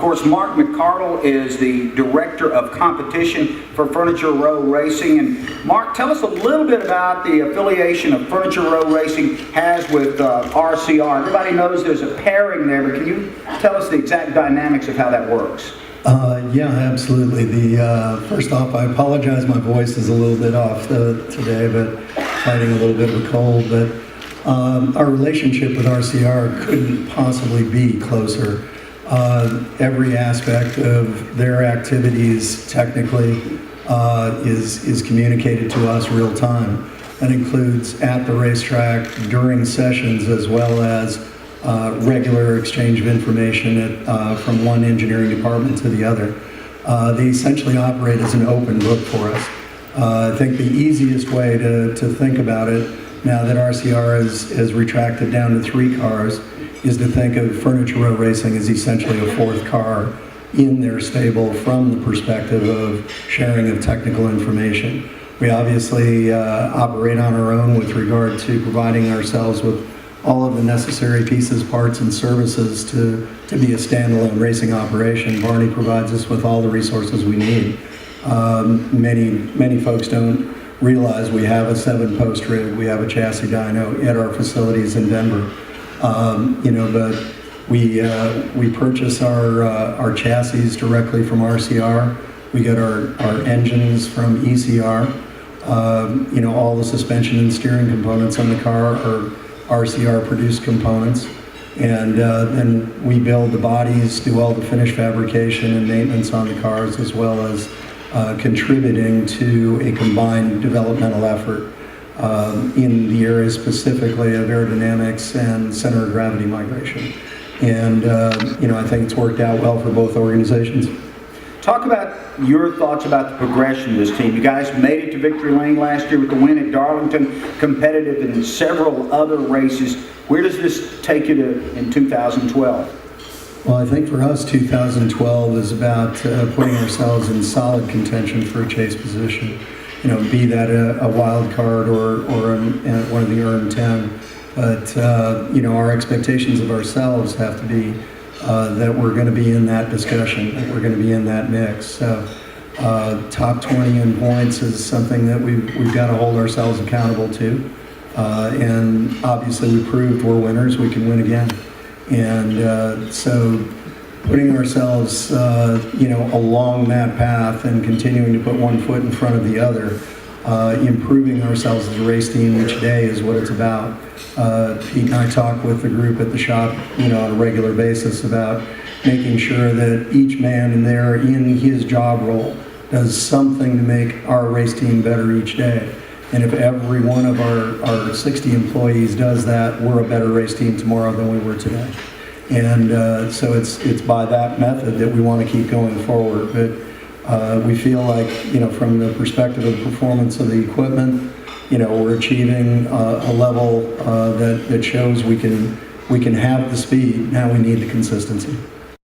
course, Mark McArdle is the Director of Competition for Furniture Row Racing. And Mark, tell us a little bit about the affiliation of Furniture Row Racing has with RCR. Everybody knows there's a pairing there, but can you tell us the exact dynamics of how that works? Yeah, absolutely. First off, I apologize, my voice is a little bit off today, but fighting a little bit of a cold. But our relationship with RCR couldn't possibly be closer. Every aspect of their activities technically is communicated to us real time. That includes at the racetrack, during sessions, as well as regular exchange of information from one engineering department to the other. They essentially operate as an open book for us. I think the easiest way to think about it, now that RCR has retracted down to 3 cars, is to think of Furniture Row Racing as essentially a 4th car in their stable from the perspective of sharing of technical information. We obviously operate on our own with regard to providing ourselves with all of the necessary pieces, parts, and services to be a standalone racing operation. Barney provides us with all the resources we need. Many folks don't realize we have a 7-post rig, we have a chassis dyno at our facilities in Denver. But we purchase our chassis directly from RCR. We get our engines from ECR. All the suspension and steering components on the car are RCR produced components. And then we build the bodies, do all the finish fabrication and maintenance on the cars, as well as contributing to a combined developmental effort in the area specifically of aerodynamics and center of gravity migration. And I think it's worked out well for both organizations. Talk about your thoughts about the progression of this team. You guys made it to victory lane last year with the win at Darlington, competitive in several other races. Where does this take you to in 2012? Well, I think for us, 2012 is about putting ourselves in solid contention for a chase position. Be that a wild card or one of the earned 10. But, our expectations of ourselves have to be that we're going to be in that discussion, that we're going to be in that mix. So, top 20 in points is something that we've got to hold ourselves accountable to. And obviously we proved we're winners, we can win again. And so putting ourselves, along that path and continuing to put one foot in front of the other, improving ourselves as a race team each day is what it's about. Pete and I talk with the group at the shop, on a regular basis about making sure that each man in there, in his job role, does something to make our race team better each day. And if every one of our 60 employees does that, we're a better race team tomorrow than we were today. And so it's by that method that we want to keep going forward. But we feel like, from the perspective of the performance of the equipment, we're achieving a level that shows we can have the speed. Now we need the consistency.